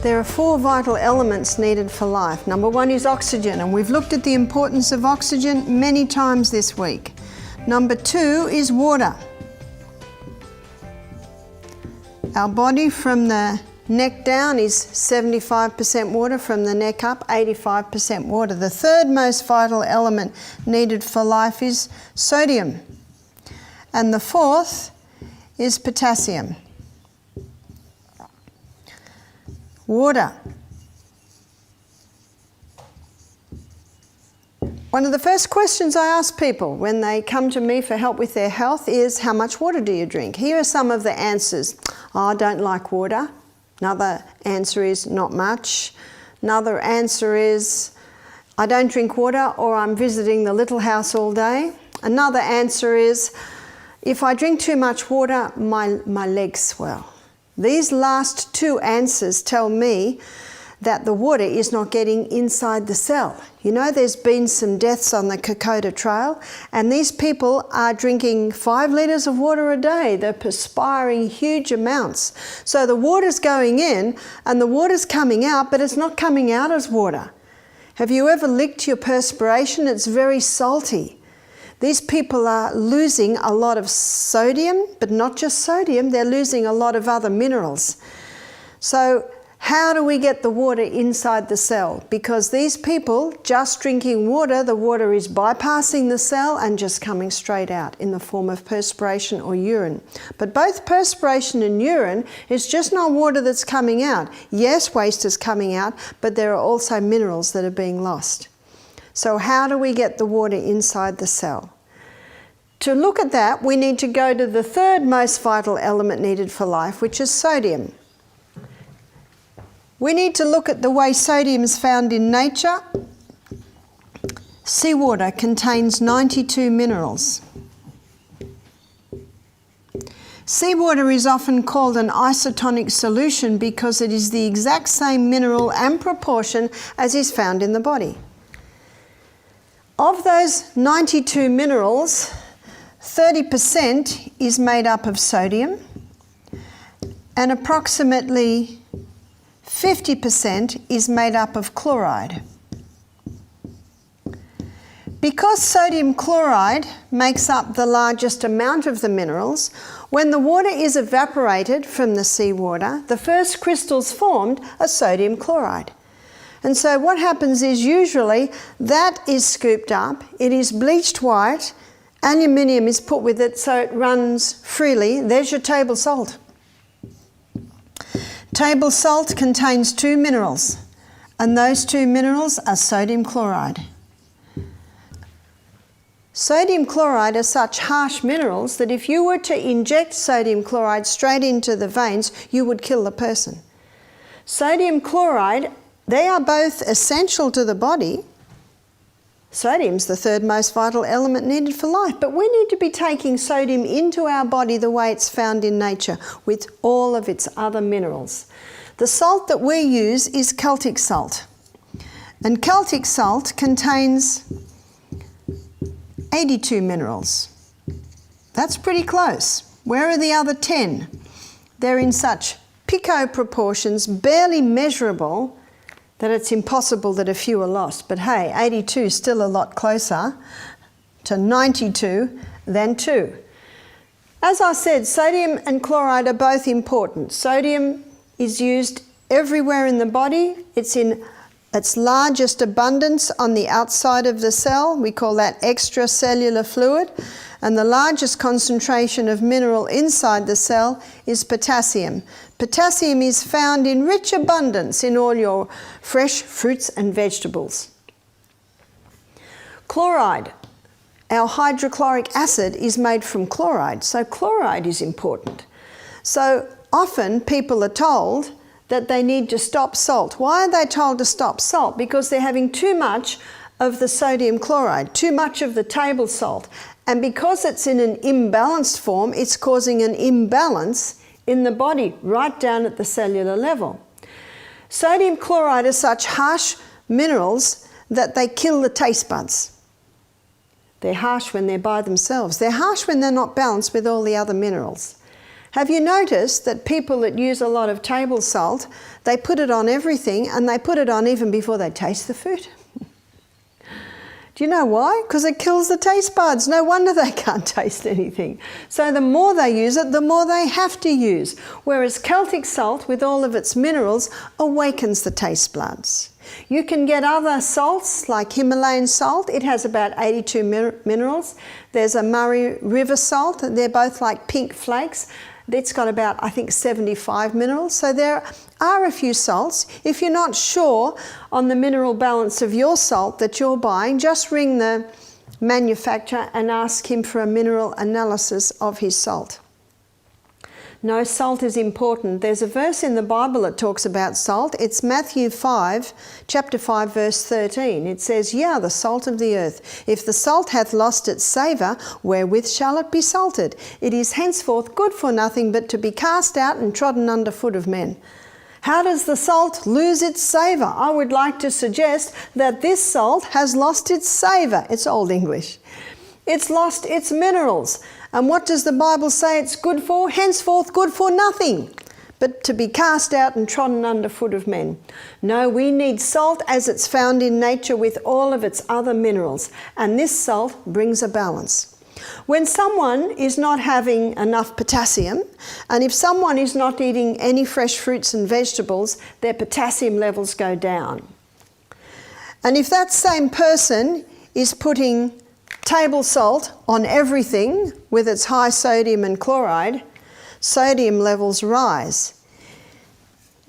There are 4 vital elements needed for life. Number 1 is oxygen, and we've looked at the importance of oxygen many times this week. Number 2 is water. Our body from the neck down is 75% water, from the neck up 85% water. The 3rd most vital element needed for life is sodium. And the 4th is potassium. Water. One of the first questions I ask people when they come to me for help with their health is, how much water do you drink? Here are some of the answers. Oh, I don't like water. Another answer is not much. Another answer is, I don't drink water, or I'm visiting the little house all day. Another answer is, if I drink too much water, my legs swell. These last 2 answers tell me that the water is not getting inside the cell. You know, there's been some deaths on the Kokoda Trail, and these people are drinking 5 litres of water a day. They're perspiring huge amounts. So the water's going in and the water's coming out, but it's not coming out as water. Have you ever licked your perspiration? It's very salty. These people are losing a lot of sodium, but not just sodium, they're losing a lot of other minerals. So how do we get the water inside the cell? Because these people just drinking water, the water is bypassing the cell and just coming straight out in the form of perspiration or urine. But both perspiration and urine is just not water that's coming out. Yes, waste is coming out, but there are also minerals that are being lost. So how do we get the water inside the cell? To look at that, we need to go to the 3rd most vital element needed for life, which is sodium. We need to look at the way sodium is found in nature. Seawater contains 92 minerals. Seawater is often called an isotonic solution because it is the exact same mineral and proportion as is found in the body. Of those 92 minerals, 30% is made up of sodium, and approximately 50% is made up of chloride. Because sodium chloride makes up the largest amount of the minerals, when the water is evaporated from the seawater, the first crystals formed are sodium chloride. And so what happens is usually that is scooped up, it is bleached white, aluminium is put with it so it runs freely. There's your table salt. Table salt contains 2 minerals, and those 2 minerals are sodium chloride. Sodium chloride are such harsh minerals that if you were to inject sodium chloride straight into the veins, you would kill the person. Sodium chloride, they are both essential to the body. Sodium's the 3rd most vital element needed for life, but we need to be taking sodium into our body the way it's found in nature, with all of its other minerals. The salt that we use is Celtic salt, and Celtic salt contains 82 minerals. That's pretty close. Where are the other 10? They're in such pico proportions, barely measurable, that it's impossible that a few are lost. But hey, 82 is still a lot closer to 92 than 2. As I said, sodium and chloride are both important. Sodium is used everywhere in the body. It's in its largest abundance on the outside of the cell. We call that extracellular fluid. And the largest concentration of mineral inside the cell is potassium. Potassium is found in rich abundance in all your fresh fruits and vegetables. Chloride, our hydrochloric acid, is made from chloride, so chloride is important. So often people are told that they need to stop salt. Why are they told to stop salt? Because they're having too much of the sodium chloride, too much of the table salt. And because it's in an imbalanced form, it's causing an imbalance in the body, right down at the cellular level. Sodium chloride are such harsh minerals that they kill the taste buds. They're harsh when they're by themselves. They're harsh when they're not balanced with all the other minerals. Have you noticed that people that use a lot of table salt, they put it on everything, and they put it on even before they taste the food? Do you know why? Because it kills the taste buds. No wonder they can't taste anything. So the more they use it, the more they have to use. Whereas Celtic salt, with all of its minerals, awakens the taste buds. You can get other salts, like Himalayan salt. It has about 82 minerals. There's a Murray River salt. They're both like pink flakes. It's got about, I think, 75 minerals. So there are a few salts. If you're not sure on the mineral balance of your salt that you're buying, just ring the manufacturer and ask him for a mineral analysis of his salt. No, salt is important. There's a verse in the Bible that talks about salt. It's Matthew 5, chapter 5, verse 13. It says, "Ye are the salt of the earth. If the salt hath lost its savour, wherewith shall it be salted? It is henceforth good for nothing but to be cast out and trodden under foot of men." How does the salt lose its savour? I would like to suggest that this salt has lost its savour. It's Old English. It's lost its minerals. And what does the Bible say it's good for? Henceforth good for nothing, but to be cast out and trodden under foot of men. No, we need salt as it's found in nature with all of its other minerals. And this salt brings a balance. When someone is not having enough potassium, and if someone is not eating any fresh fruits and vegetables, their potassium levels go down. And if that same person is putting table salt on everything with its high sodium and chloride, sodium levels rise.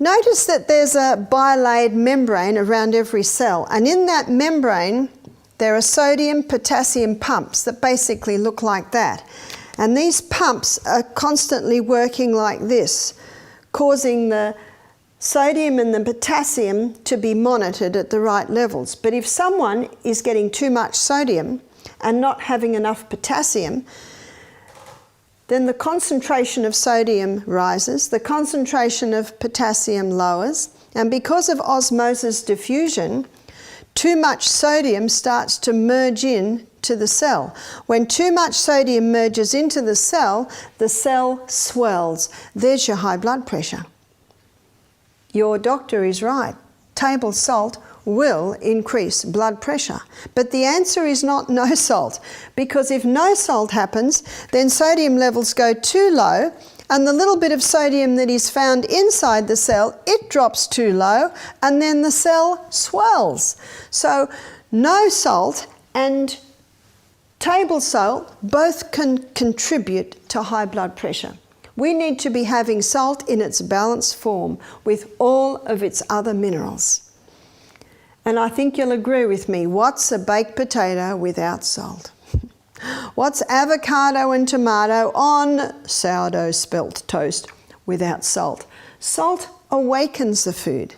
Notice that there's a bilayered membrane around every cell, and in that membrane there are sodium potassium pumps that basically look like that. And these pumps are constantly working like this, causing the sodium and the potassium to be monitored at the right levels. But if someone is getting too much sodium and not having enough potassium, then the concentration of sodium rises, the concentration of potassium lowers, and because of osmosis diffusion, too much sodium starts to merge in to the cell. When too much sodium merges into the cell swells. There's your high blood pressure. Your doctor is right. Table salt will increase blood pressure. But the answer is not no salt, because if no salt happens, then sodium levels go too low, and the little bit of sodium that is found inside the cell, it drops too low, and then the cell swells. So no salt and table salt both can contribute to high blood pressure. We need to be having salt in its balanced form with all of its other minerals. And I think you'll agree with me, what's a baked potato without salt? What's avocado and tomato on sourdough spelt toast without salt? Salt awakens the food.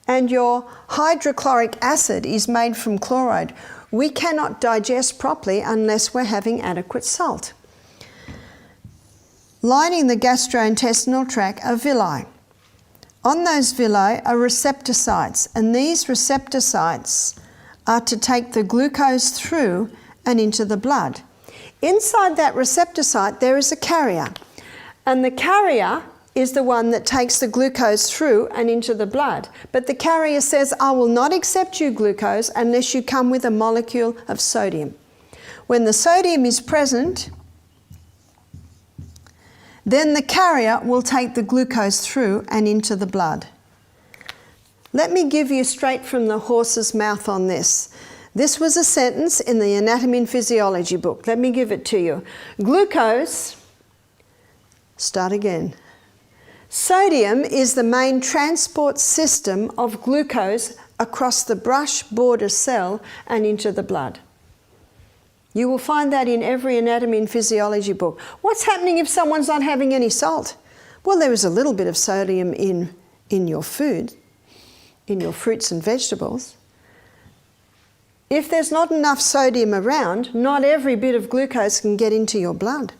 And your hydrochloric acid is made from chloride. We cannot digest properly unless we're having adequate salt. Lining the gastrointestinal tract are villi. On those villi are receptor sites, and these receptor sites are to take the glucose through and into the blood. Inside that receptor site there is a carrier, and the carrier is the one that takes the glucose through and into the blood. But the carrier says, I will not accept you glucose unless you come with a molecule of sodium. When the sodium is present, then the carrier will take the glucose through and into the blood. Let me give you straight from the horse's mouth on this. This was a sentence in the Anatomy and Physiology book. Let me give it to you. Glucose, start again. Sodium is the main transport system of glucose across the brush border cell and into the blood. You will find that in every anatomy and physiology book. What's happening if someone's not having any salt? Well, there is a little bit of sodium in your food, in your fruits and vegetables. If there's not enough sodium around, not every bit of glucose can get into your blood,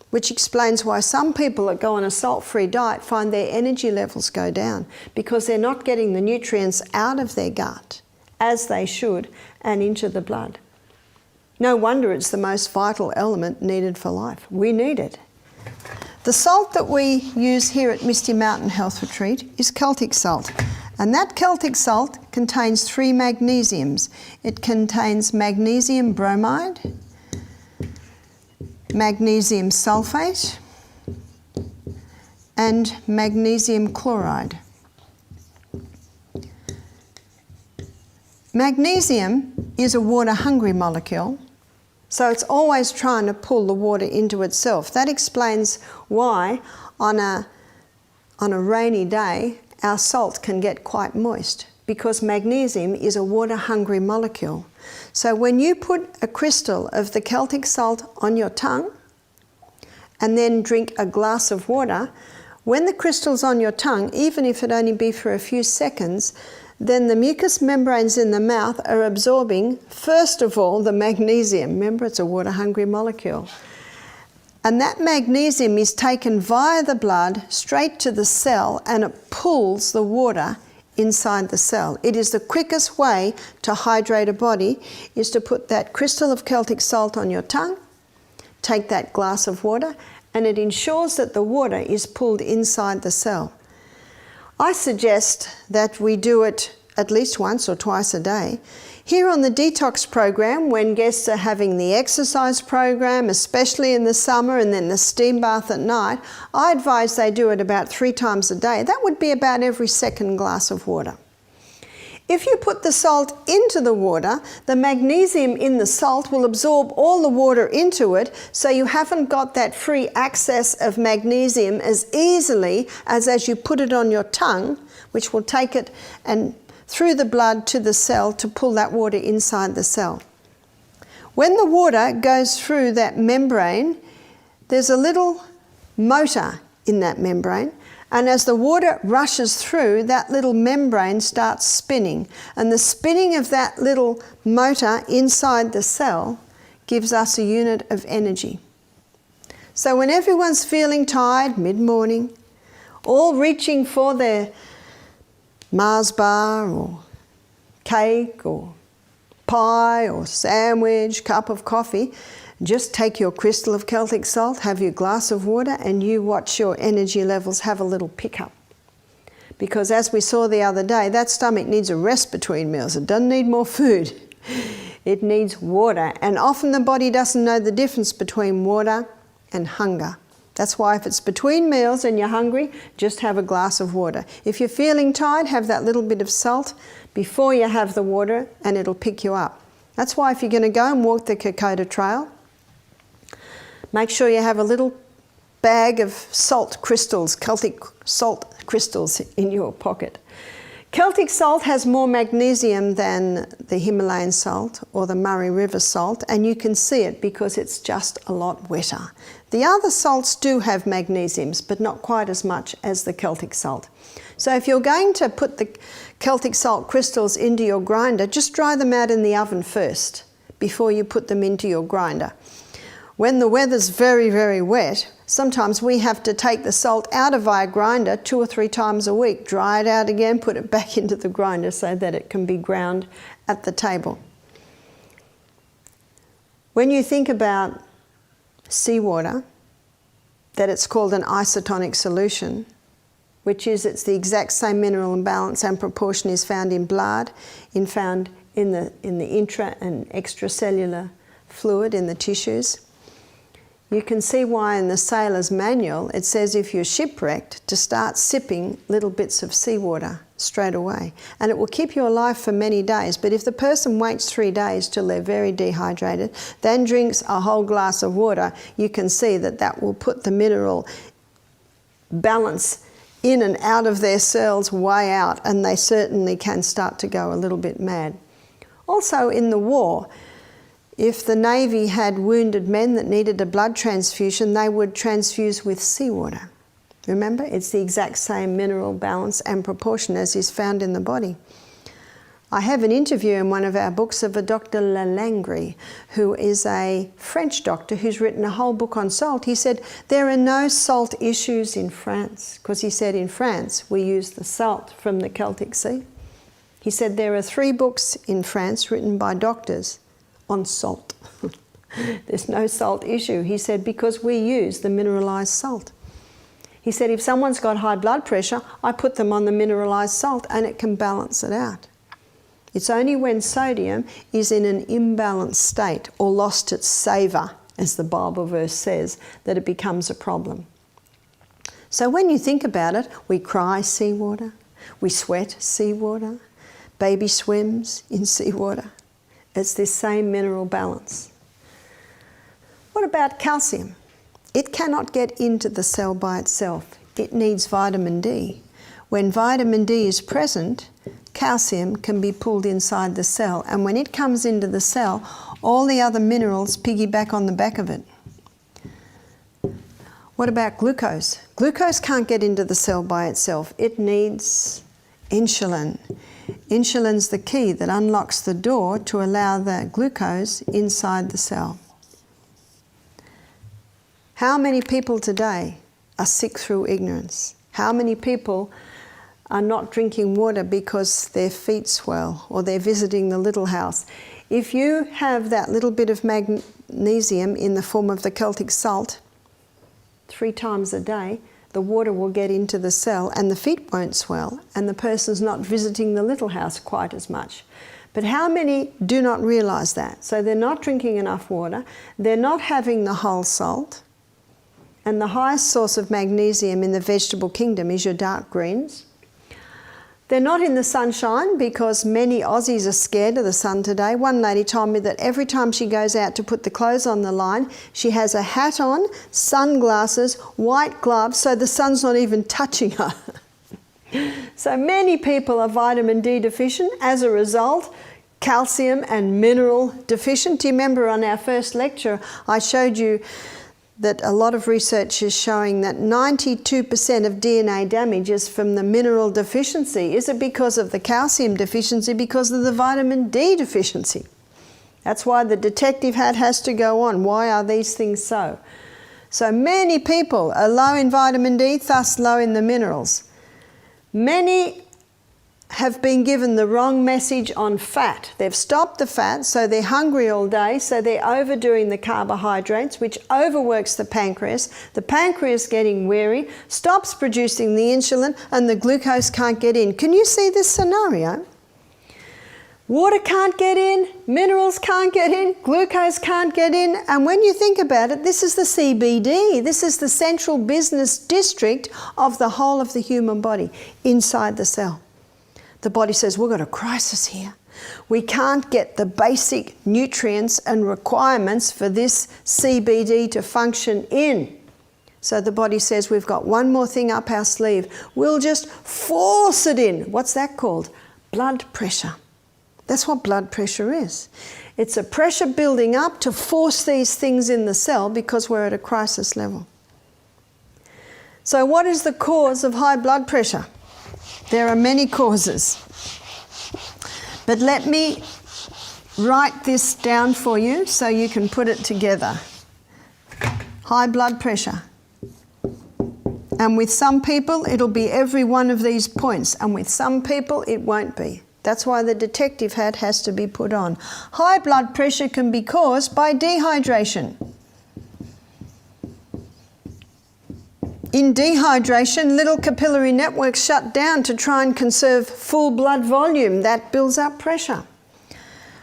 which explains why some people that go on a salt-free diet find their energy levels go down, because they're not getting the nutrients out of their gut as they should and into the blood. No wonder it's the most vital element needed for life. We need it. The salt that we use here at Misty Mountain Health Retreat is Celtic salt. And that Celtic salt contains 3 magnesiums. It contains magnesium bromide, magnesium sulfate, and magnesium chloride. Magnesium is a water-hungry molecule, so it's always trying to pull the water into itself. That explains why on a rainy day our salt can get quite moist, because magnesium is a water-hungry molecule. So when you put a crystal of the Celtic salt on your tongue and then drink a glass of water, when the crystal's on your tongue, even if it only be for a few seconds, then the mucous membranes in the mouth are absorbing, first of all, the magnesium. Remember, it's a water-hungry molecule. And that magnesium is taken via the blood straight to the cell, and it pulls the water inside the cell. It is the quickest way to hydrate a body, is to put that crystal of Celtic salt on your tongue, take that glass of water, and it ensures that the water is pulled inside the cell. I suggest that we do it at least once or twice a day. Here on the detox program, when guests are having the exercise program, especially in the summer, and then the steam bath at night, I advise they do it about 3 times a day. That would be about every second glass of water. If you put the salt into the water, the magnesium in the salt will absorb all the water into it, so you haven't got that free access of magnesium as easily as you put it on your tongue, which will take it and through the blood to the cell to pull that water inside the cell. When the water goes through that membrane, there's a little motor in that membrane, and as the water rushes through, that little membrane starts spinning, and the spinning of that little motor inside the cell gives us a unit of energy. So when everyone's feeling tired mid-morning, all reaching for their Mars bar or cake or pie or sandwich, cup of coffee, just take your crystal of Celtic salt, have your glass of water, and you watch your energy levels have a little pickup. Because as we saw the other day, that stomach needs a rest between meals. It doesn't need more food. It needs water. And often the body doesn't know the difference between water and hunger. That's why if it's between meals and you're hungry, just have a glass of water. If you're feeling tired, have that little bit of salt before you have the water, and it'll pick you up. That's why if you're going to go and walk the Kokoda Trail, make sure you have a little bag of salt crystals, Celtic salt crystals in your pocket. Celtic salt has more magnesium than the Himalayan salt or the Murray River salt, and you can see it because it's just a lot wetter. The other salts do have magnesiums, but not quite as much as the Celtic salt. So if you're going to put the Celtic salt crystals into your grinder, just dry them out in the oven first before you put them into your grinder. When the weather's very, very wet, sometimes we have to take the salt out of our grinder 2 or 3 times a week, dry it out again, put it back into the grinder so that it can be ground at the table. When you think about seawater, that it's called an isotonic solution, which is it's the exact same mineral and balance and proportion is found in blood, found in the intra and extracellular fluid in the tissues. You can see why in the sailor's manual it says if you're shipwrecked to start sipping little bits of seawater straight away. And it will keep you alive for many days. But if the person waits 3 days till they're very dehydrated, then drinks a whole glass of water, you can see that that will put the mineral balance in and out of their cells way out, and they certainly can start to go a little bit mad. Also in the war, if the Navy had wounded men that needed a blood transfusion, they would transfuse with seawater. Remember, it's the exact same mineral balance and proportion as is found in the body. I have an interview in one of our books of a Dr. Lalangri, who is a French doctor who's written a whole book on salt. He said, there are no salt issues in France, because he said in France we use the salt from the Celtic Sea. He said there are 3 books in France written by doctors on salt. There's no salt issue, he said, because we use the mineralised salt. He said if someone's got high blood pressure, I put them on the mineralised salt and it can balance it out. It's only when sodium is in an imbalanced state or lost its savour, as the Bible verse says, that it becomes a problem. So when you think about it, we cry seawater, we sweat seawater, baby swims in seawater. It's this same mineral balance. What about calcium? It cannot get into the cell by itself. It needs vitamin D. When vitamin D is present, calcium can be pulled inside the cell, and when it comes into the cell, all the other minerals piggyback on the back of it. What about glucose? Glucose can't get into the cell by itself. It needs insulin. Insulin's the key that unlocks the door to allow the glucose inside the cell. How many people today are sick through ignorance? How many people are not drinking water because their feet swell or they're visiting the little house? If you have that little bit of magnesium in the form of the Celtic salt 3 times a day, the water will get into the cell and the feet won't swell and the person's not visiting the little house quite as much. But how many do not realise that? So they're not drinking enough water, they're not having the whole salt, and the highest source of magnesium in the vegetable kingdom is your dark greens. They're not in the sunshine because many Aussies are scared of the sun today. One lady told me that every time she goes out to put the clothes on the line, she has a hat on, sunglasses, white gloves, so the sun's not even touching her. So many people are vitamin D deficient. As a result, calcium and mineral deficient. Do you remember on our first lecture, I showed you that a lot of research is showing that 92% of DNA damage is from the mineral deficiency. Is it because of the calcium deficiency? Because of the vitamin D deficiency. That's why the detective hat has to go on. Why are these things so? So many people are low in vitamin D, thus low in the minerals. Many have been given the wrong message on fat. They've stopped the fat, so they're hungry all day, so they're overdoing the carbohydrates, which overworks the pancreas. The pancreas getting weary, stops producing the insulin, and the glucose can't get in. Can you see this scenario? Water can't get in, minerals can't get in, glucose can't get in, and when you think about it, this is the CBD. This is the central business district of the whole of the human body, inside the cell. The body says, we've got a crisis here. We can't get the basic nutrients and requirements for this CBD to function in. So the body says, we've got one more thing up our sleeve. We'll just force it in. What's that called? Blood pressure. That's what blood pressure is. It's a pressure building up to force these things in the cell because we're at a crisis level. So what is the cause of high blood pressure? There are many causes, but let me write this down for you so you can put it together. High blood pressure. And with some people, it'll be every one of these points, and with some people, it won't be. That's why the detective hat has to be put on. High blood pressure can be caused by dehydration. In dehydration, little capillary networks shut down to try and conserve full blood volume. That builds up pressure.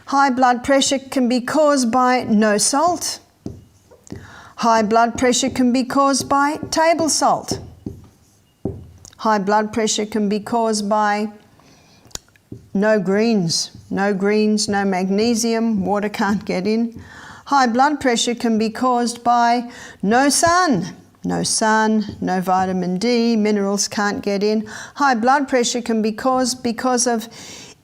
High blood pressure can be caused by no salt. High blood pressure can be caused by table salt. High blood pressure can be caused by no greens, no magnesium, water can't get in. High blood pressure can be caused by no sun, no vitamin D, minerals can't get in. High blood pressure can be caused because of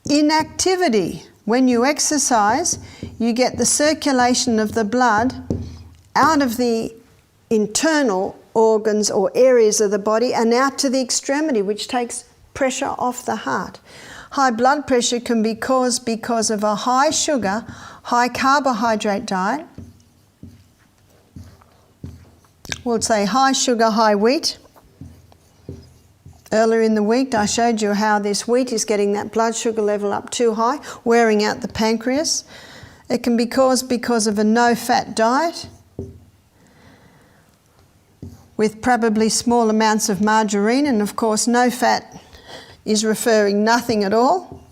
inactivity. When you exercise, you get the circulation of the blood out of the internal organs or areas of the body and out to the extremity, which takes pressure off the heart. High blood pressure can be caused because of a high sugar, high carbohydrate diet. We'll say high sugar, high wheat. Earlier in the week, I showed you how this wheat is getting that blood sugar level up too high, wearing out the pancreas. It can be caused because of a no-fat diet. with probably small amounts of margarine, and of course no fat is referring nothing at all.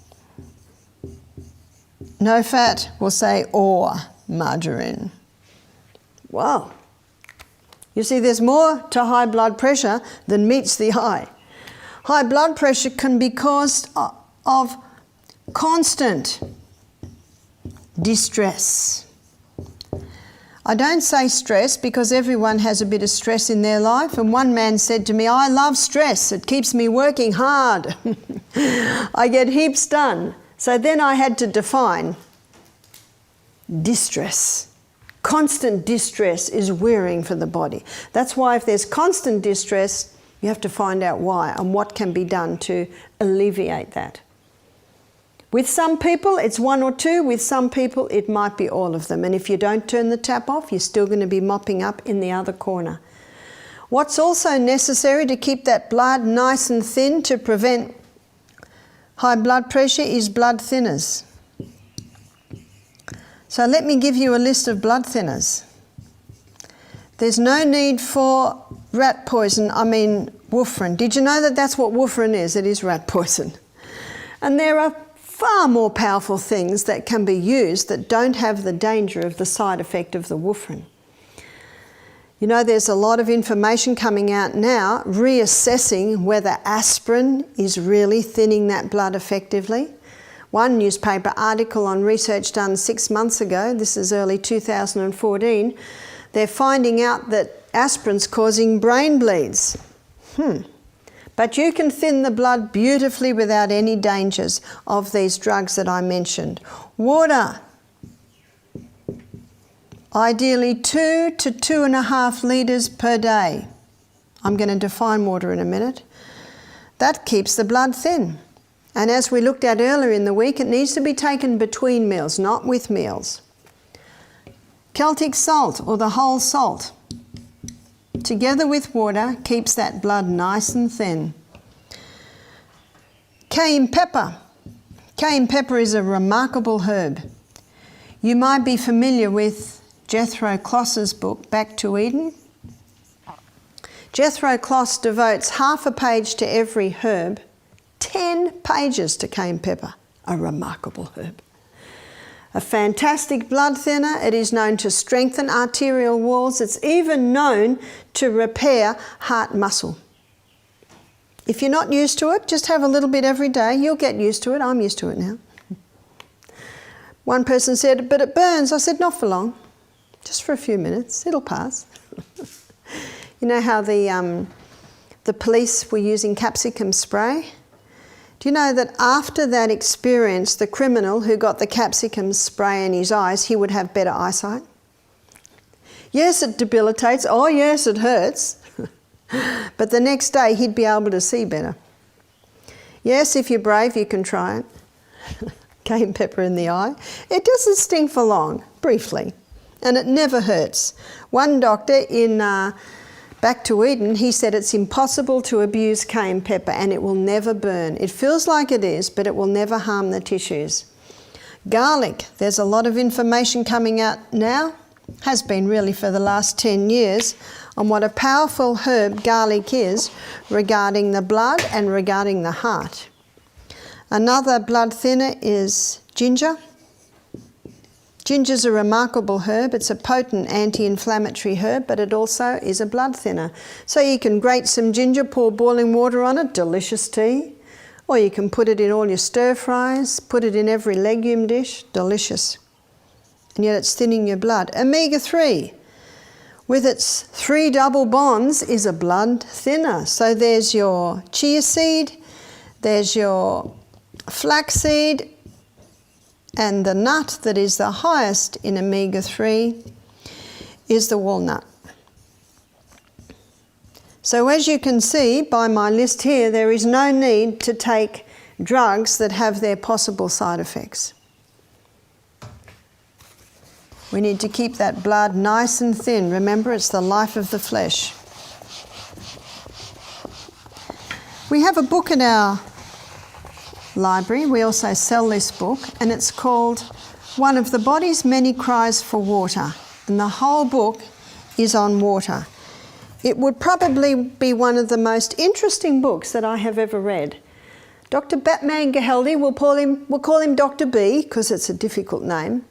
No fat will say or margarine. Wow. You see, there's more to high blood pressure than meets the eye. High blood pressure can be caused of constant distress. I don't say stress because everyone has a bit of stress in their life, and one man said to me, I love stress, it keeps me working hard. I get heaps done. So then I had to define distress. Constant distress is wearing for the body. That's why if there's constant distress, you have to find out why and what can be done to alleviate that. With some people, it's one or two. With some people, it might be all of them. And if you don't turn the tap off, you're still going to be mopping up in the other corner. What's also necessary to keep that blood nice and thin to prevent high blood pressure is blood thinners. So let me give you a list of blood thinners. There's no need for rat poison, warfarin. Did you know that that's what warfarin is? It is rat poison. And there are far more powerful things that can be used that don't have the danger of the side effect of the warfarin. You know, there's a lot of information coming out now reassessing whether aspirin is really thinning that blood effectively. One newspaper article on research done 6 months ago, this is early 2014, they're finding out that aspirin's causing brain bleeds. But you can thin the blood beautifully without any dangers of these drugs that I mentioned. Water. Ideally 2 to 2.5 litres per day. I'm going to define water in a minute. That keeps the blood thin. And as we looked at earlier in the week, it needs to be taken between meals, not with meals. Celtic salt or the whole salt, together with water, keeps that blood nice and thin. Cayenne pepper. Cayenne pepper is a remarkable herb. You might be familiar with Jethro Kloss's book, Back to Eden. Jethro Kloss devotes half a page to every herb, 10 pages to cayenne pepper, a remarkable herb. A fantastic blood thinner. It is known to strengthen arterial walls. It's even known to repair heart muscle. If you're not used to it, just have a little bit every day. You'll get used to it. I'm used to it now. One person said, but it burns. I said, not for long. Just for a few minutes. It'll pass. You know how the police were using capsicum spray? Do you know that after that experience, the criminal who got the capsicum spray in his eyes, he would have better eyesight? Yes, it debilitates. Oh, yes, it hurts. But the next day, he'd be able to see better. Yes, if you're brave, you can try it. Cayenne pepper in the eye. It doesn't sting for long, briefly, and it never hurts. One doctor in Back to Eden, he said it's impossible to abuse cayenne pepper and it will never burn. It feels like it is, but it will never harm the tissues. Garlic, there's a lot of information coming out now, has been really for the last 10 years, on what a powerful herb garlic is regarding the blood and regarding the heart. Another blood thinner is ginger. Ginger's a remarkable herb. It's a potent anti-inflammatory herb, but it also is a blood thinner. So you can grate some ginger, pour boiling water on it, delicious tea. Or you can put it in all your stir fries, put it in every legume dish, delicious. And yet it's thinning your blood. Omega-3, with its 3 double bonds, is a blood thinner. So there's your chia seed, there's your flaxseed, and the nut that is the highest in omega-3 is the walnut. So as you can see by my list here, there is no need to take drugs that have their possible side effects. We need to keep that blood nice and thin. Remember, it's the life of the flesh. We have a book in our library. We also sell this book, and it's called One of the Body's Many Cries for Water. And the whole book is on water. it would probably be one of the most interesting books that I have ever read. Dr. Batman Gehaldi, we'll call him Dr. B because it's a difficult name.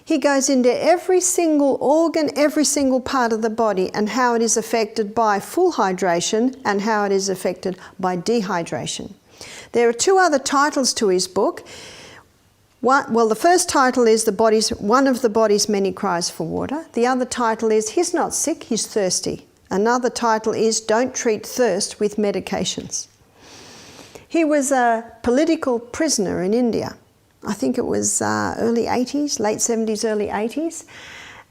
He goes into every single organ, every single part of the body and how it is affected by full hydration and how it is affected by dehydration. There are two other titles to his book. Well, the first title is one of the body's many cries for water. The other title is He's Not Sick, He's Thirsty. Another title is Don't Treat Thirst with Medications. He was a political prisoner in India. I think it was early 80s, late 70s, early 80s.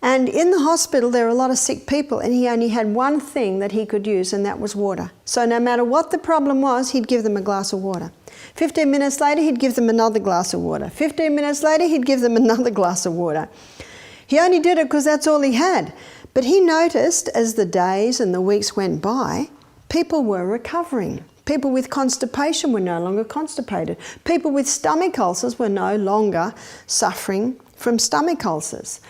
And in the hospital there were a lot of sick people and he only had one thing that he could use, and that was water. So no matter what the problem was, he'd give them a glass of water. 15 minutes later he'd give them another glass of water. 15 minutes later he'd give them another glass of water. He only did it because that's all he had. But he noticed as the days and the weeks went by, people were recovering. People with constipation were no longer constipated. People with stomach ulcers were no longer suffering from stomach ulcers.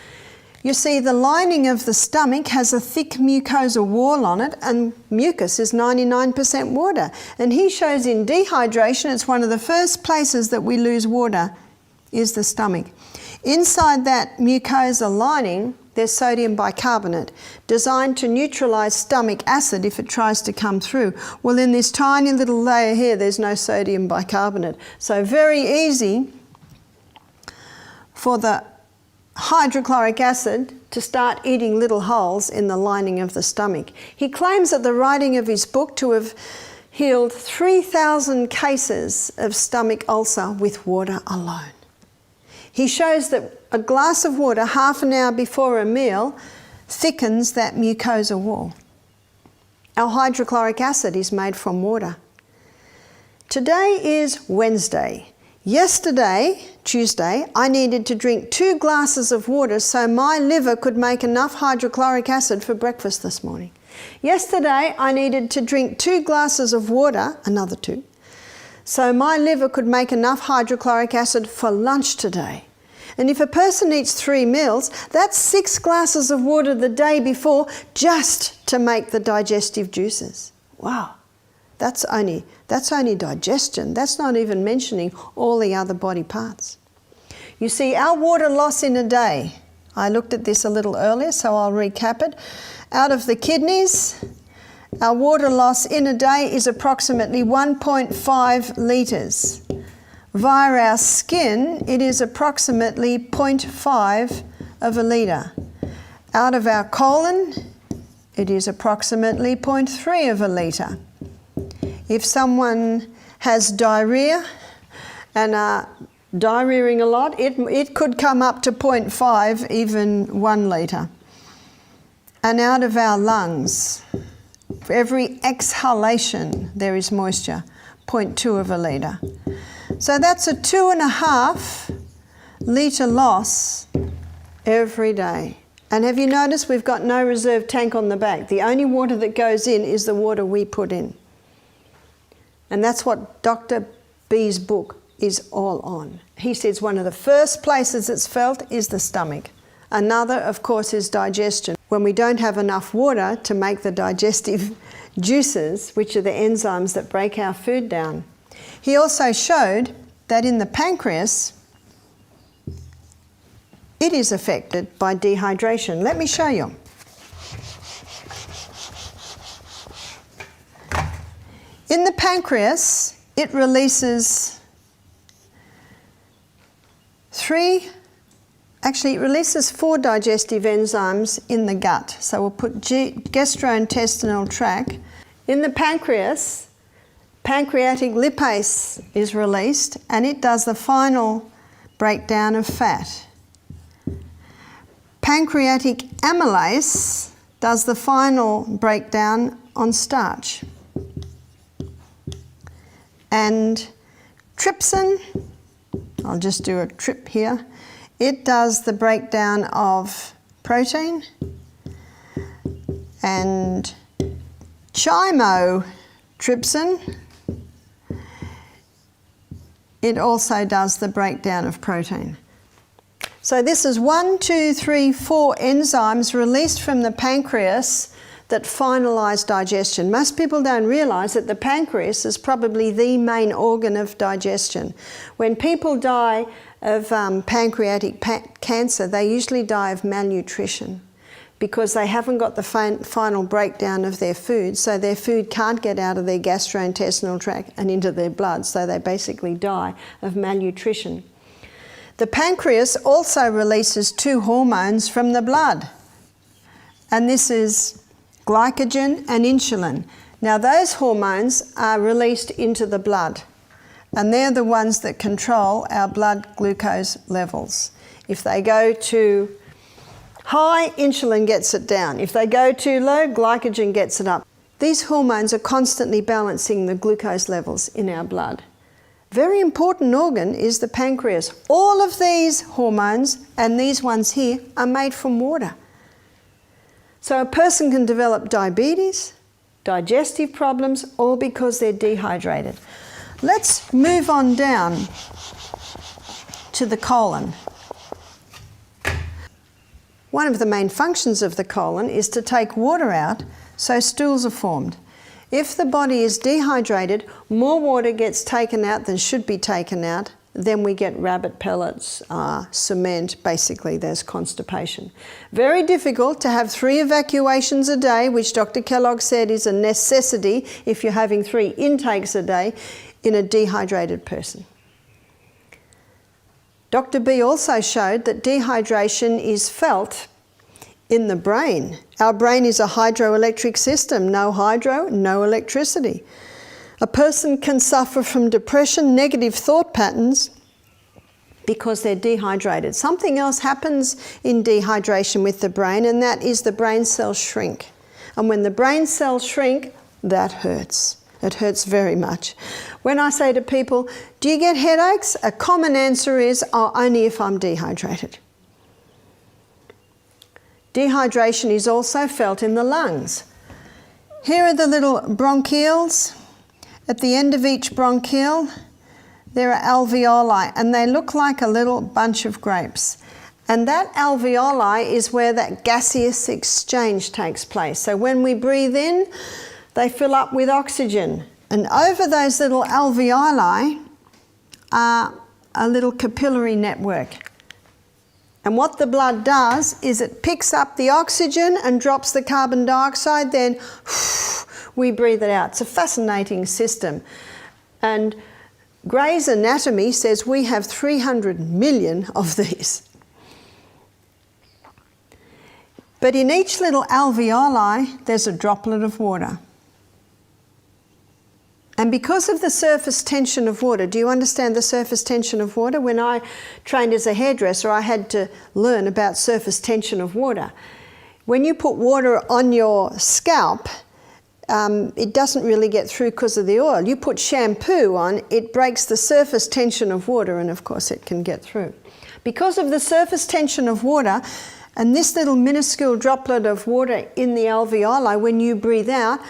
You see, the lining of the stomach has a thick mucosa wall on it, and mucus is 99% water. And he shows in dehydration, it's one of the first places that we lose water, is the stomach. Inside that mucosa lining, there's sodium bicarbonate, designed to neutralise stomach acid if it tries to come through. Well, in this tiny little layer here, there's no sodium bicarbonate. So very easy for the hydrochloric acid to start eating little holes in the lining of the stomach. He claims at the writing of his book to have healed 3,000 cases of stomach ulcer with water alone. He shows that a glass of water half an hour before a meal thickens that mucosa wall. Our hydrochloric acid is made from water. Today is Wednesday. Yesterday, Tuesday, I needed to drink 2 glasses of water so my liver could make enough hydrochloric acid for breakfast this morning. Yesterday, I needed to drink 2 glasses of water, another 2, so my liver could make enough hydrochloric acid for lunch today. And if a person eats 3 meals, that's 6 glasses of water the day before just to make the digestive juices. Wow, that's only digestion. That's not even mentioning all the other body parts. You see, our water loss in a day, I looked at this a little earlier, so I'll recap it. Out of the kidneys, our water loss in a day is approximately 1.5 litres. Via our skin, it is approximately 0.5 of a litre. Out of our colon, it is approximately 0.3 of a litre. If someone has diarrhea and are diarrheaing a lot, it could come up to 0.5, even 1 litre. And out of our lungs, for every exhalation there is moisture, 0.2 of a litre. So that's a 2.5 litre loss every day. And have you noticed we've got no reserve tank on the back? The only water that goes in is the water we put in. And that's what Dr. B's book is all on. He says one of the first places it's felt is the stomach. Another, of course, is digestion. When we don't have enough water to make the digestive juices, which are the enzymes that break our food down. He also showed that in the pancreas, it is affected by dehydration. Let me show you. In the pancreas, it releases it releases 4 digestive enzymes in the gut. So we'll put gastrointestinal tract. In the pancreas, pancreatic lipase is released, and it does the final breakdown of fat. Pancreatic amylase does the final breakdown on starch. And trypsin, I'll just do a trip here, it does the breakdown of protein. And chymotrypsin, it also does the breakdown of protein. So this is 4 enzymes released from the pancreas that finalise digestion. Most people don't realise that the pancreas is probably the main organ of digestion. When people die of pancreatic cancer, they usually die of malnutrition because they haven't got the final breakdown of their food, so their food can't get out of their gastrointestinal tract and into their blood, so they basically die of malnutrition. The pancreas also releases 2 hormones from the blood, and this is glycogen and insulin. Now those hormones are released into the blood, and they're the ones that control our blood glucose levels. If they go too high, insulin gets it down. If they go too low, glycogen gets it up. These hormones are constantly balancing the glucose levels in our blood. Very important organ is the pancreas. All of these hormones and these ones here are made from water. So a person can develop diabetes, digestive problems, all because they're dehydrated. Let's move on down to the colon. One of the main functions of the colon is to take water out so stools are formed. If the body is dehydrated, more water gets taken out than should be taken out, then we get rabbit pellets, cement, basically there's constipation. Very difficult to have 3 evacuations a day, which Dr. Kellogg said is a necessity if you're having 3 intakes a day in a dehydrated person. Dr. B also showed that dehydration is felt in the brain. Our brain is a hydroelectric system. No hydro, no electricity. A person can suffer from depression, negative thought patterns, because they're dehydrated. Something else happens in dehydration with the brain, and that is the brain cells shrink. And when the brain cells shrink, that hurts. It hurts very much. When I say to people, do you get headaches? A common answer is, oh, only if I'm dehydrated. Dehydration is also felt in the lungs. Here are the little bronchioles. At the end of each bronchiole, there are alveoli, and they look like a little bunch of grapes. And that alveoli is where that gaseous exchange takes place. So when we breathe in, they fill up with oxygen. And over those little alveoli are a little capillary network. And what the blood does is it picks up the oxygen and drops the carbon dioxide, then we breathe it out. It's a fascinating system. And Gray's Anatomy says we have 300 million of these. But in each little alveoli, there's a droplet of water. And because of the surface tension of water, do you understand the surface tension of water? When I trained as a hairdresser, I had to learn about surface tension of water. When you put water on your scalp, it doesn't really get through because of the oil. You put shampoo on, it breaks the surface tension of water, and of course it can get through. Because of the surface tension of water, and this little minuscule droplet of water in the alveoli, when you breathe out,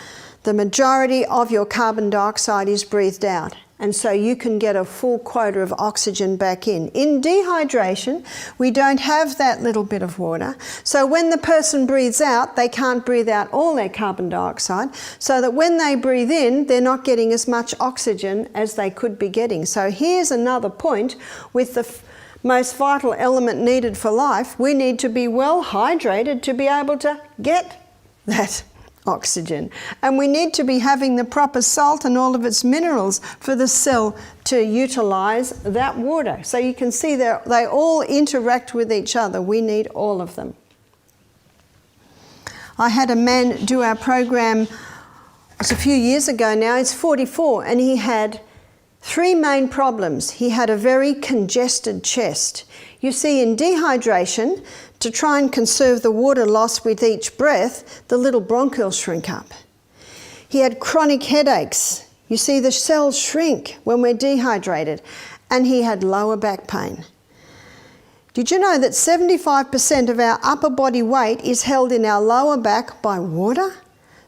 the majority of your carbon dioxide is breathed out, and so you can get a full quota of oxygen back in. In dehydration, we don't have that little bit of water, so when the person breathes out, they can't breathe out all their carbon dioxide, so that when they breathe in, they're not getting as much oxygen as they could be getting. So here's another point with the most vital element needed for life. We need to be well hydrated to be able to get that oxygen, and we need to be having the proper salt and all of its minerals for the cell to utilize that water. So you can see they all interact with each other. We need all of them. I had a man do our program, it was a few years ago now, he's 44, and he had 3 main problems. He had a very congested chest. You see, in dehydration, to try and conserve the water loss with each breath, the little bronchioles shrink up. He had chronic headaches. You see, the cells shrink when we're dehydrated. And he had lower back pain. Did you know that 75% of our upper body weight is held in our lower back by water?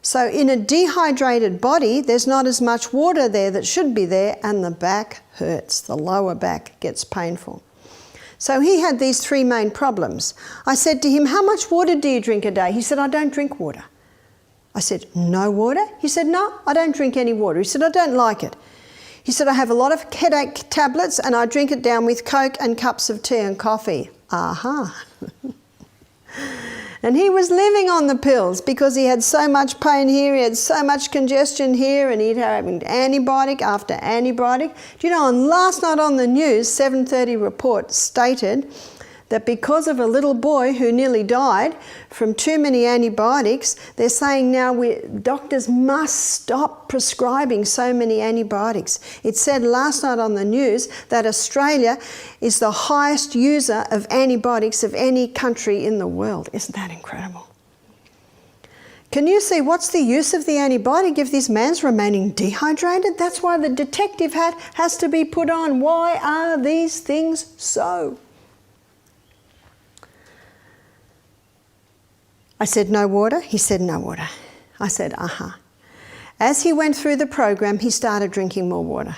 So in a dehydrated body, there's not as much water there that should be there, and the back hurts. The lower back gets painful. So he had these 3 main problems. I said to him, how much water do you drink a day? He said, I don't drink water. I said, no water? He said, no, I don't drink any water. He said, I don't like it. He said, I have a lot of headache tablets and I drink it down with Coke and cups of tea and coffee. Aha. And he was living on the pills because he had so much pain here, he had so much congestion here, and he'd have antibiotic after antibiotic. Do you know, on last night on the news, 7:30 report stated that because of a little boy who nearly died from too many antibiotics, they're saying now doctors must stop prescribing so many antibiotics. It said last night on the news that Australia is the highest user of antibiotics of any country in the world. Isn't that incredible? Can you see what's the use of the antibiotic if this man's remaining dehydrated? That's why the detective hat has to be put on. Why are these things so? I said, no water? He said, no water. I said, As he went through the program, he started drinking more water.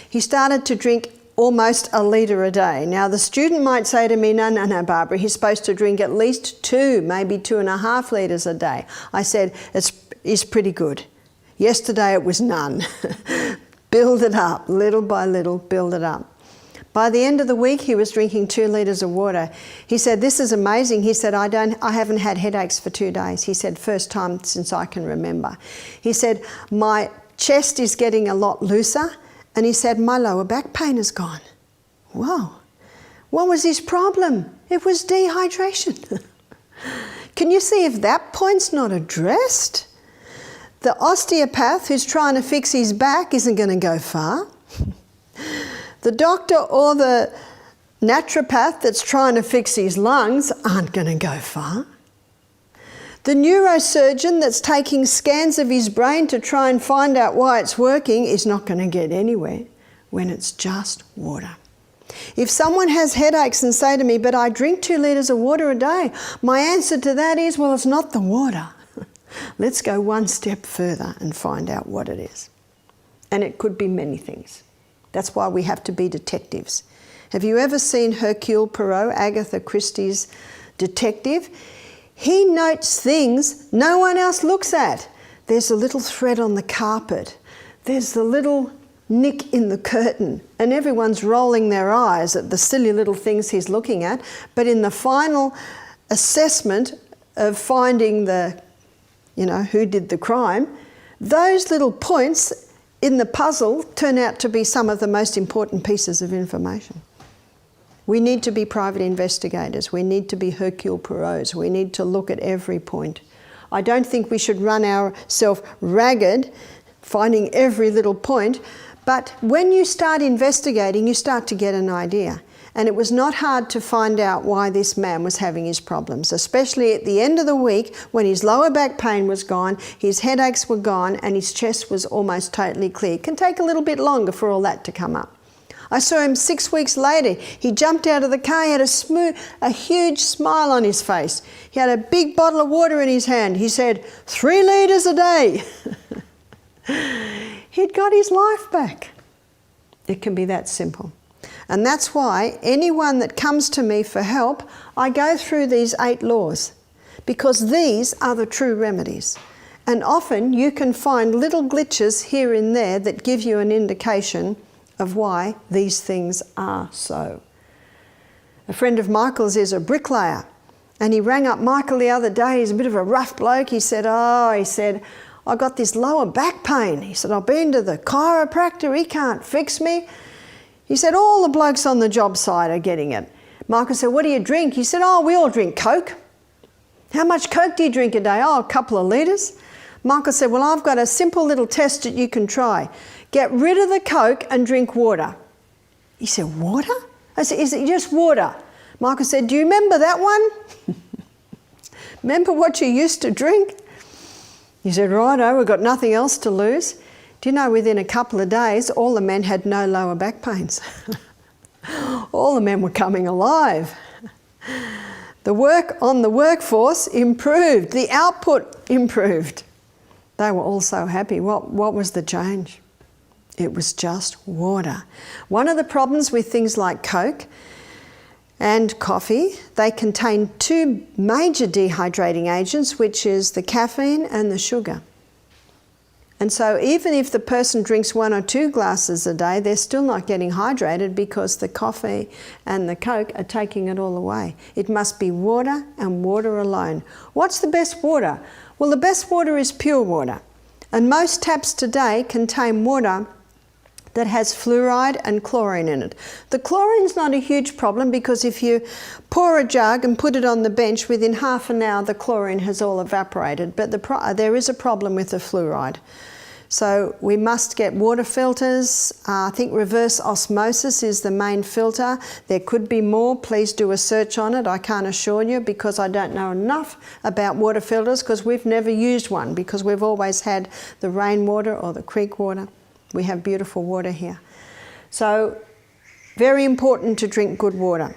He started to drink almost a litre a day. Now, the student might say to me, no, Barbara, he's supposed to drink at least 2, maybe 2.5 litres a day. I said, it's pretty good. Yesterday it was none. Build it up, little by little, build it up. By the end of the week, he was drinking 2 litres of water. He said, this is amazing. He said, I haven't had headaches for 2 days. He said, first time since I can remember. He said, my chest is getting a lot looser. And he said, my lower back pain is gone. Whoa. What was his problem? It was dehydration. Can you see if that point's not addressed? The osteopath who's trying to fix his back isn't going to go far. The doctor or the naturopath that's trying to fix his lungs aren't going to go far. The neurosurgeon that's taking scans of his brain to try and find out why it's working is not going to get anywhere when it's just water. If someone has headaches and say to me, but I drink 2 litres of water a day, my answer to that is, well, it's not the water. Let's go one step further and find out what it is. And it could be many things. That's why we have to be detectives. Have you ever seen Hercule Poirot, Agatha Christie's detective? He notes things no one else looks at. There's a little thread on the carpet. There's the little nick in the curtain. And everyone's rolling their eyes at the silly little things he's looking at. But in the final assessment of finding who did the crime, those little points in the puzzle turn out to be some of the most important pieces of information. We need to be private investigators. We need to be Hercule Poirots. We need to look at every point. I don't think we should run ourselves ragged, finding every little point, but when you start investigating, you start to get an idea. And it was not hard to find out why this man was having his problems, especially at the end of the week when his lower back pain was gone, his headaches were gone, and his chest was almost totally clear. It can take a little bit longer for all that to come up. I saw him 6 weeks later. He jumped out of the car, he had a huge smile on his face. He had a big bottle of water in his hand. He said, 3 litres a day. He'd got his life back. It can be that simple. And that's why anyone that comes to me for help, I go through these 8 laws, because these are the true remedies. And often you can find little glitches here and there that give you an indication of why these things are so. A friend of Michael's is a bricklayer, and he rang up Michael the other day. He's a bit of a rough bloke. He said, I got this lower back pain. He said, I've been to the chiropractor. He can't fix me. He said, all the blokes on the job site are getting it. Michael said, what do you drink? He said, we all drink Coke. How much Coke do you drink a day? A couple of litres. Michael said, well, I've got a simple little test that you can try. Get rid of the Coke and drink water. He said, water? I said, is it just water? Michael said, do you remember that one? Remember what you used to drink? He said, righto, we've got nothing else to lose. Do you know, within a couple of days, all the men had no lower back pains. All the men were coming alive. The work on the workforce improved. The output improved. They were all so happy. What was the change? It was just water. One of the problems with things like Coke, and coffee. They contain two major dehydrating agents, which is the caffeine and the sugar. And so even if the person drinks 1 or 2 glasses a day, they're still not getting hydrated because the coffee and the Coke are taking it all away. It must be water and water alone. What's the best water? Well, the best water is pure water. And most taps today contain water that has fluoride and chlorine in it. The chlorine's not a huge problem because if you pour a jug and put it on the bench, within half an hour the chlorine has all evaporated. But there is a problem with the fluoride. So we must get water filters. I think reverse osmosis is the main filter. There could be more. Please do a search on it. I can't assure you because I don't know enough about water filters because we've never used one because we've always had the rainwater or the creek water. We have beautiful water here. So very important to drink good water.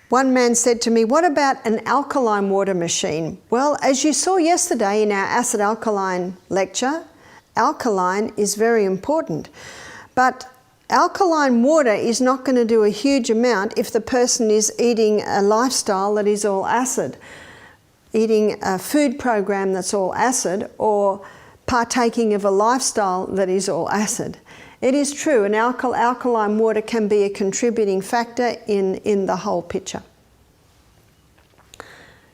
One man said to me, what about an alkaline water machine? Well, as you saw yesterday in our acid alkaline lecture, alkaline is very important. But alkaline water is not going to do a huge amount if the person is eating a lifestyle that is all acid, eating a food program that's all acid, or partaking of a lifestyle that is all acid. It is true, an alkaline water can be a contributing factor in the whole picture.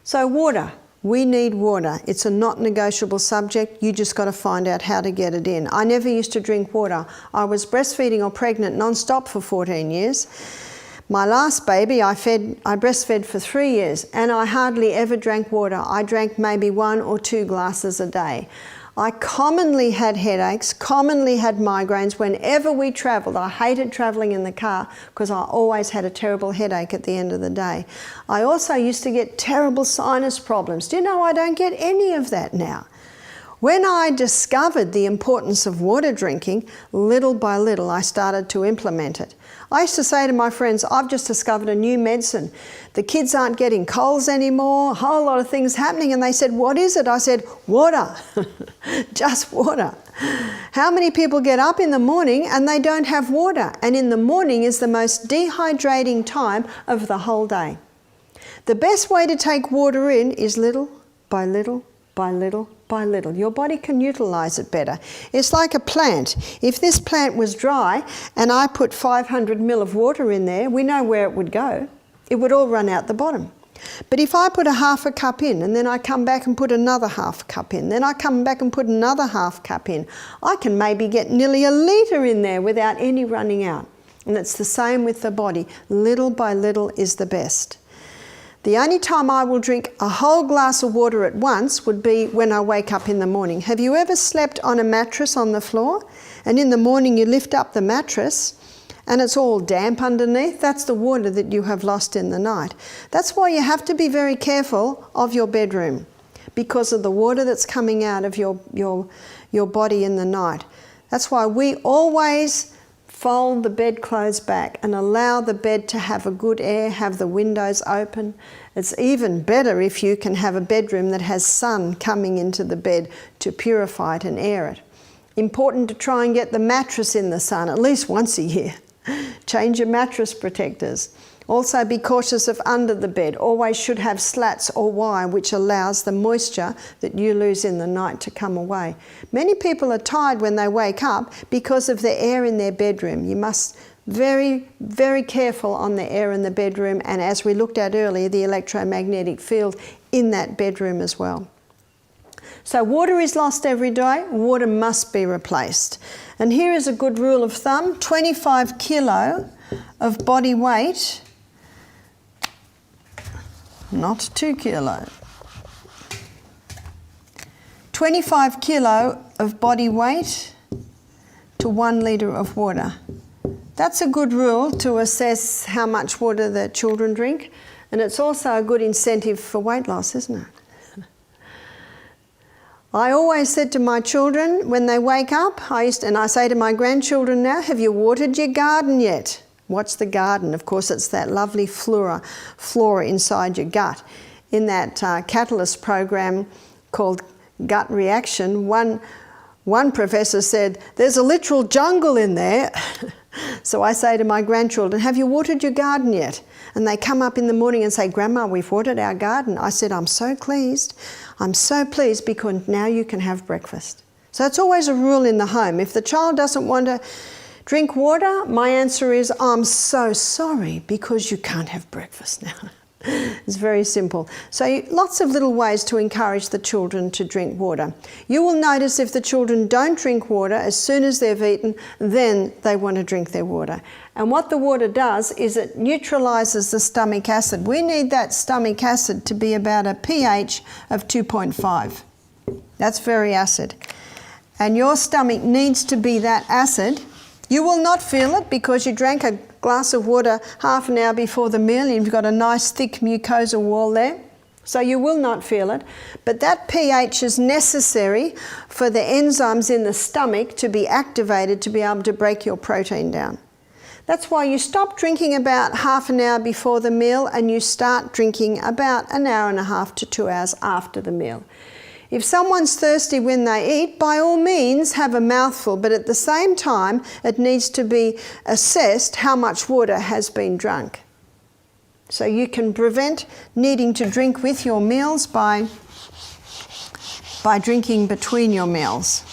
So water. We need water. It's a not negotiable subject. You just got to find out how to get it in. I never used to drink water. I was breastfeeding or pregnant non-stop for 14 years. My last baby, I breastfed for 3 years and I hardly ever drank water. I drank maybe 1 or 2 glasses a day. I commonly had headaches, commonly had migraines whenever we travelled. I hated travelling in the car because I always had a terrible headache at the end of the day. I also used to get terrible sinus problems. Do you know I don't get any of that now? When I discovered the importance of water drinking, little by little I started to implement it. I used to say to my friends, I've just discovered a new medicine. The kids aren't getting colds anymore, a whole lot of things happening. And they said, what is it? I said, water, just water. How many people get up in the morning and they don't have water? And in the morning is the most dehydrating time of the whole day. The best way to take water in is little by little by little by little. Your body can utilize it better. It's like a plant. If this plant was dry and I put 500 ml of water in there, we know where it would go. It would all run out the bottom. But if I put a half a cup in and then I come back and put another half cup in, then I come back and put another half cup in, I can maybe get nearly a litre in there without any running out. And it's the same with the body. Little by little is the best. The only time I will drink a whole glass of water at once would be when I wake up in the morning. Have you ever slept on a mattress on the floor and in the morning you lift up the mattress and it's all damp underneath? That's the water that you have lost in the night. That's why you have to be very careful of your bedroom because of the water that's coming out of your body in the night. That's why we always fold the bedclothes back and allow the bed to have a good air, have the windows open. It's even better if you can have a bedroom that has sun coming into the bed to purify it and air it. Important to try and get the mattress in the sun at least once a year. Change your mattress protectors. Also be cautious of under the bed. Always should have slats or wire which allows the moisture that you lose in the night to come away. Many people are tired when they wake up because of the air in their bedroom. You must very, very careful on the air in the bedroom and as we looked at earlier, the electromagnetic field in that bedroom as well. So water is lost every day, water must be replaced. And here is a good rule of thumb, 25 kilo of body weight, not 2 kilo. 25 kilo of body weight to 1 litre of water. That's a good rule to assess how much water the children drink, and it's also a good incentive for weight loss, isn't it? I always said to my children when they wake up, and I say to my grandchildren now, have you watered your garden yet? What's the garden? Of course, it's that lovely flora inside your gut. In that catalyst program called Gut Reaction, one professor said, there's a literal jungle in there. So I say to my grandchildren, have you watered your garden yet? And they come up in the morning and say, Grandma, we've watered our garden. I said, I'm so pleased. I'm so pleased because now you can have breakfast. So it's always a rule in the home. If the child doesn't want to drink water, my answer is, I'm so sorry because you can't have breakfast now. It's very simple. So lots of little ways to encourage the children to drink water. You will notice if the children don't drink water, as soon as they've eaten, then they want to drink their water. And what the water does is it neutralises the stomach acid. We need that stomach acid to be about a pH of 2.5. That's very acid. And your stomach needs to be that acid. You will not feel it because you drank a glass of water half an hour before the meal and you've got a nice thick mucosa wall there. So you will not feel it. But that pH is necessary for the enzymes in the stomach to be activated to be able to break your protein down. That's why you stop drinking about half an hour before the meal and you start drinking about an hour and a half to 2 hours after the meal. If someone's thirsty when they eat, by all means have a mouthful, but at the same time it needs to be assessed how much water has been drunk. So you can prevent needing to drink with your meals by drinking between your meals.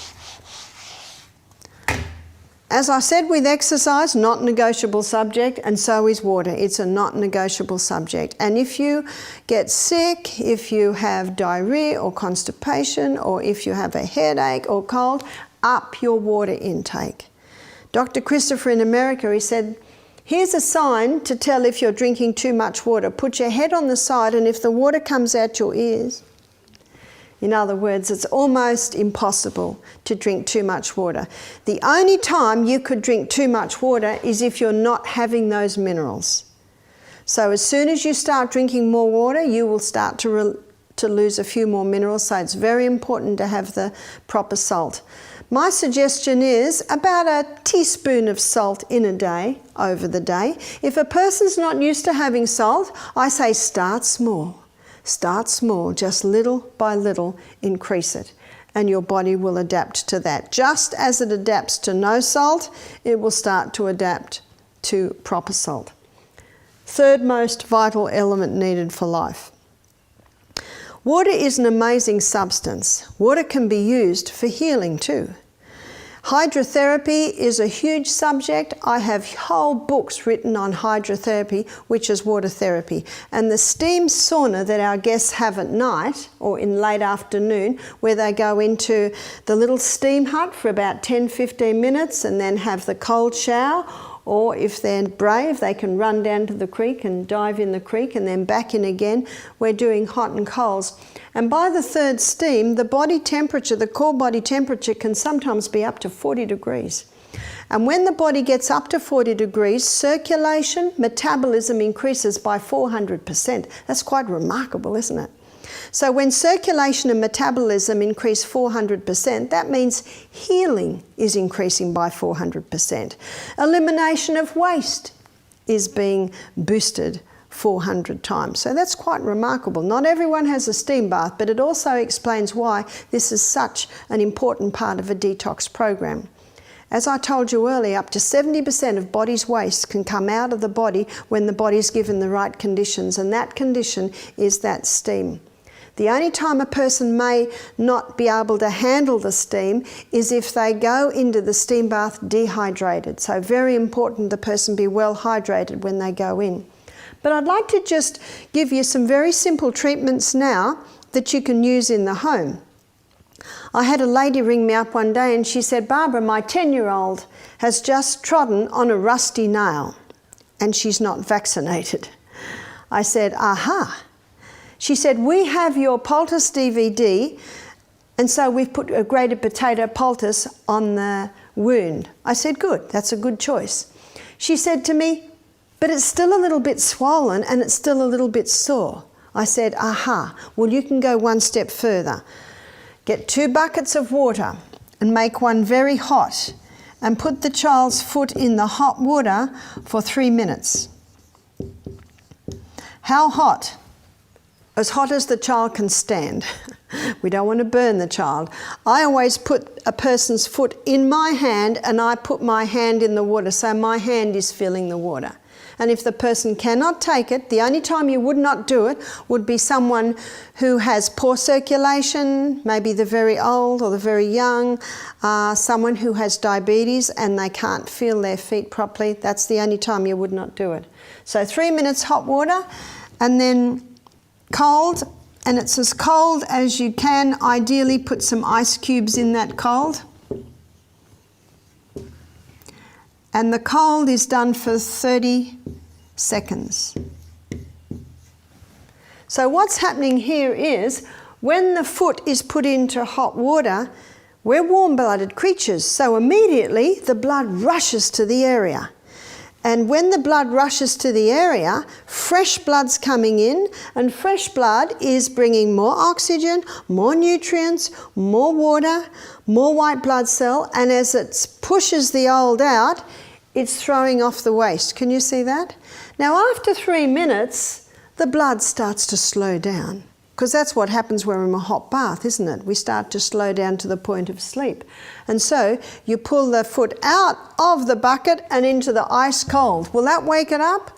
As I said with exercise, not negotiable subject, and so is water. It's a not negotiable subject. And if you get sick, if you have diarrhea or constipation, or if you have a headache or cold, up your water intake. Dr. Christopher in America, he said, here's a sign to tell if you're drinking too much water. Put your head on the side and if the water comes out your ears, in other words, it's almost impossible to drink too much water. The only time you could drink too much water is if you're not having those minerals. So as soon as you start drinking more water, you will start to lose a few more minerals. So it's very important to have the proper salt. My suggestion is about a teaspoon of salt in a day, over the day. If a person's not used to having salt, I say start small. Start small, just little by little, increase it, and your body will adapt to that. Just as it adapts to no salt, it will start to adapt to proper salt. Third most vital element needed for life. Water is an amazing substance. Water can be used for healing too. Hydrotherapy is a huge subject. I have whole books written on hydrotherapy, which is water therapy. And the steam sauna that our guests have at night or in late afternoon, where they go into the little steam hut for about 10-15 minutes and then have the cold shower, or if they're brave, they can run down to the creek and dive in the creek and then back in again. We're doing hot and colds. And by the third steam, the body temperature, the core body temperature can sometimes be up to 40 degrees. And when the body gets up to 40 degrees, circulation, metabolism increases by 400%. That's quite remarkable, isn't it? So when circulation and metabolism increase 400%, that means healing is increasing by 400%. Elimination of waste is being boosted 400 times. So that's quite remarkable. Not everyone has a steam bath, but it also explains why this is such an important part of a detox program. As I told you earlier, up to 70% of body's waste can come out of the body when the body's given the right conditions, and that condition is that steam. The only time a person may not be able to handle the steam is if they go into the steam bath dehydrated. So very important the person be well hydrated when they go in. But I'd like to just give you some very simple treatments now that you can use in the home. I had a lady ring me up one day and she said, Barbara, my 10-year-old has just trodden on a rusty nail and she's not vaccinated. I said, aha. She said, we have your poultice DVD, and so we've put a grated potato poultice on the wound. I said, good, that's a good choice. She said to me, but it's still a little bit swollen and it's still a little bit sore. I said, aha, well you can go one step further. Get 2 buckets of water and make one very hot and put the child's foot in the hot water for 3 minutes. How hot? As hot as the child can stand. We don't want to burn the child. I always put a person's foot in my hand and I put my hand in the water, so my hand is filling the water. And if the person cannot take it, the only time you would not do it would be someone who has poor circulation, maybe the very old or the very young, someone who has diabetes and they can't feel their feet properly. That's the only time you would not do it. So 3 minutes hot water and then cold, and it's as cold as you can. Ideally put some ice cubes in that cold. And the cold is done for 30 seconds. So what's happening here is when the foot is put into hot water, we're warm-blooded creatures, so immediately the blood rushes to the area. And when the blood rushes to the area, fresh blood's coming in, and fresh blood is bringing more oxygen, more nutrients, more water, more white blood cell, and as it pushes the old out, it's throwing off the waste. Can you see that? Now after 3 minutes, the blood starts to slow down, because that's what happens when we're in a hot bath, isn't it? We start to slow down to the point of sleep. And so you pull the foot out of the bucket and into the ice cold. Will that wake it up?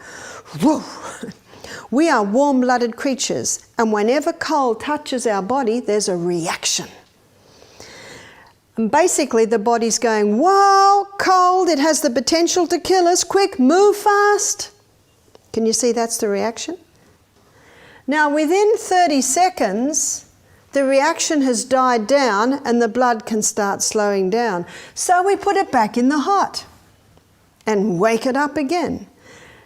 Woo! We are warm-blooded creatures, and whenever cold touches our body, there's a reaction. And basically the body's going, whoa, cold, it has the potential to kill us, quick, move fast. Can you see that's the reaction? Now within 30 seconds, the reaction has died down and the blood can start slowing down. So we put it back in the hot and wake it up again.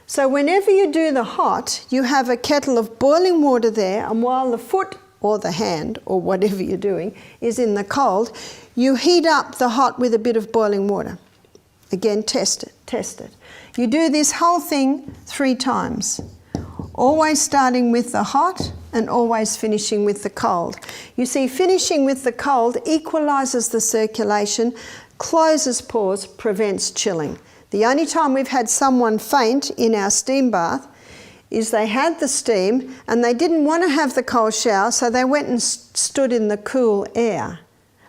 So whenever you do the hot, you have a kettle of boiling water there, and while the foot or the hand or whatever you're doing is in the cold, you heat up the hot with a bit of boiling water. Again, test it, test it. You do this whole thing 3 times, always starting with the hot and always finishing with the cold. You see, finishing with the cold equalises the circulation, closes pores, prevents chilling. The only time we've had someone faint in our steam bath is they had the steam and they didn't want to have the cold shower, so they went and stood in the cool air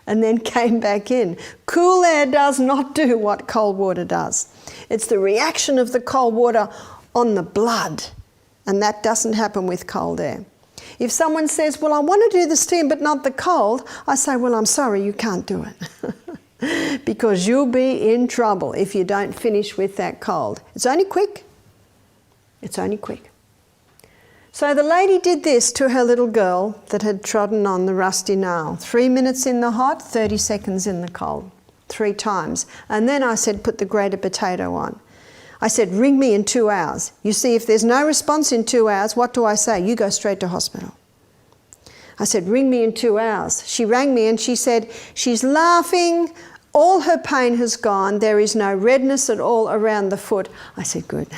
and then came back in. Cool air does not do what cold water does. It's the reaction of the cold water on the blood, and that doesn't happen with cold air. If someone says, well, I want to do the steam but not the cold, I say, well, I'm sorry, you can't do it. Because you'll be in trouble if you don't finish with that cold. It's only quick. It's only quick. So the lady did this to her little girl that had trodden on the rusty nail. 3 minutes in the hot, 30 seconds in the cold, 3 times. And then I said, put the grated potato on. I said, ring me in 2 hours. You see, if there's no response in 2 hours, what do I say? You go straight to hospital. I said, ring me in 2 hours. She rang me and she said, she's laughing, all her pain has gone, there is no redness at all around the foot. I said, good.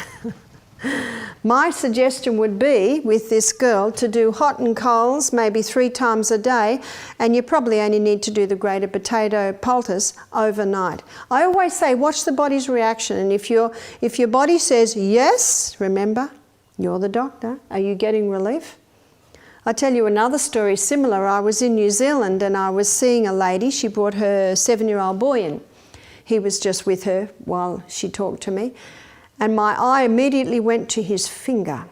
My suggestion would be, with this girl, to do hot and colds maybe 3 times a day, and you probably only need to do the grated potato poultice overnight. I always say, watch the body's reaction, and if your body says yes, remember, you're the doctor. Are you getting relief? I'll tell you another story similar. I was in New Zealand and I was seeing a lady. She brought her 7-year-old boy in. He was just with her while she talked to me. And my eye immediately went to his finger.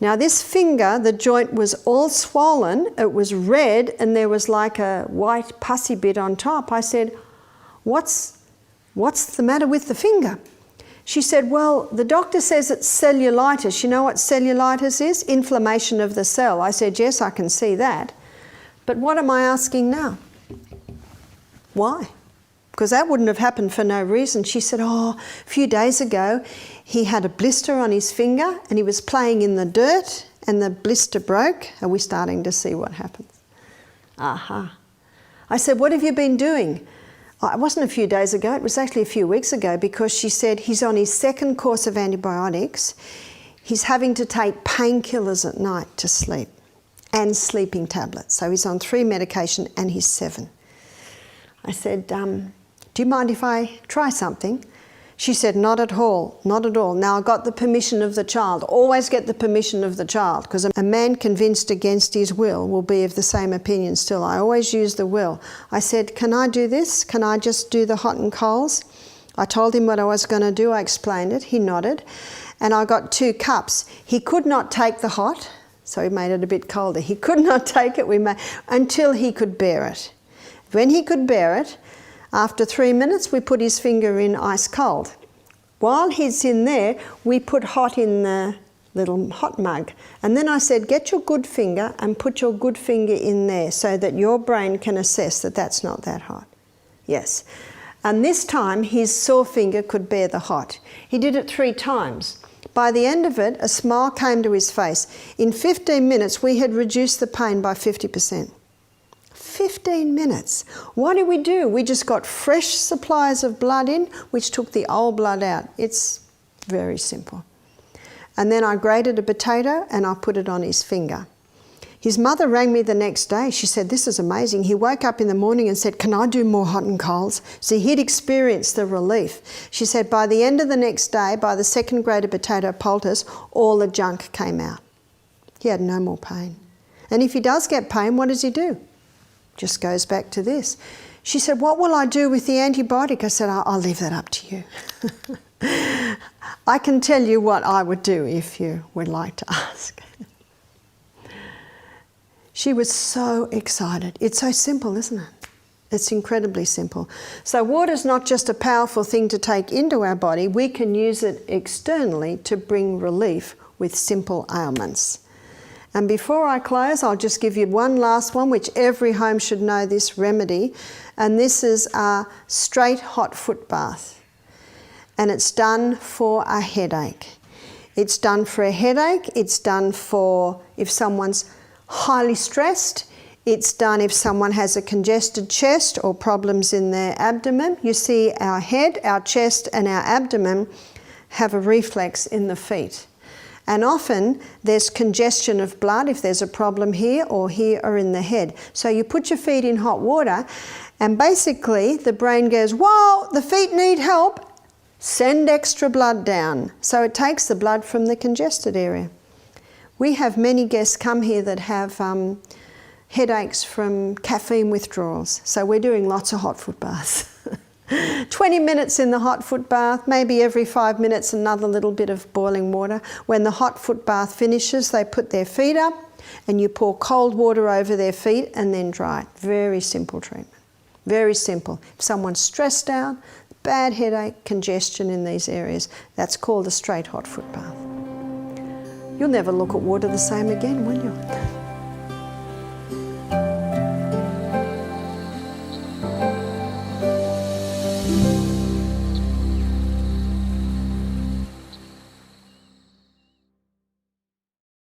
Now this finger, the joint was all swollen, it was red, and there was like a white pussy bit on top. I said, what's the matter with the finger? She said, well, the doctor says it's cellulitis. You know what cellulitis is? Inflammation of the cell. I said, yes, I can see that. But what am I asking now? Why? Because that wouldn't have happened for no reason. She said, oh, a few days ago, he had a blister on his finger and he was playing in the dirt and the blister broke. Are we starting to see what happens? Aha. I said, what have you been doing? Oh, it wasn't a few days ago, it was actually a few weeks ago, because she said he's on his 2nd course of antibiotics. He's having to take painkillers at night to sleep and sleeping tablets. So he's on 3 medication and he's 7. I said, do you mind if I try something? She said, not at all, not at all. Now I got the permission of the child. Always get the permission of the child, because a man convinced against his will be of the same opinion still. I always use the will. I said, can I do this? Can I just do the hot and colds? I told him what I was going to do. I explained it. He nodded. And I got 2 cups. He could not take the hot, so he made it a bit colder. He could not take it until he could bear it. When he could bear it, after 3 minutes, we put his finger in ice cold. While he's in there, we put hot in the little hot mug. And then I said, get your good finger and put your good finger in there so that your brain can assess that that's not that hot. Yes. And this time, his sore finger could bear the hot. He did it 3 times. By the end of it, a smile came to his face. In 15 minutes, we had reduced the pain by 50%. 15 minutes. What did we do? We just got fresh supplies of blood in, which took the old blood out. It's very simple. And then I grated a potato and I put it on his finger. His mother rang me the next day. She said, this is amazing. He woke up in the morning and said, can I do more hot and colds? See, he'd experienced the relief. She said, by the end of the next day, by the second grated potato poultice, all the junk came out. He had no more pain. And if he does get pain, what does he do? Just goes back to this. She said, what will I do with the antibiotic? I said, I'll leave that up to you. I can tell you what I would do if you would like to ask. She was so excited. It's so simple, isn't it? It's incredibly simple. So water's not just a powerful thing to take into our body, we can use it externally to bring relief with simple ailments. And before I close, I'll just give you one last one, which every home should know this remedy. And this is a straight hot foot bath. And it's done for a headache. It's done for a headache. It's done for if someone's highly stressed. It's done if someone has a congested chest or problems in their abdomen. You see, our head, our chest, and our abdomen have a reflex in the feet. And often there's congestion of blood if there's a problem here or in the head. So you put your feet in hot water and basically the brain goes, whoa, the feet need help. Send extra blood down. So it takes the blood from the congested area. We have many guests come here that have headaches from caffeine withdrawals. So we're doing lots of hot foot baths. 20 minutes in the hot foot bath, maybe every 5 minutes another little bit of boiling water. When the hot foot bath finishes, they put their feet up and you pour cold water over their feet and then dry it. Very simple treatment. Very simple. If someone's stressed out, bad headache, congestion in these areas, that's called a straight hot foot bath. You'll never look at water the same again, will you?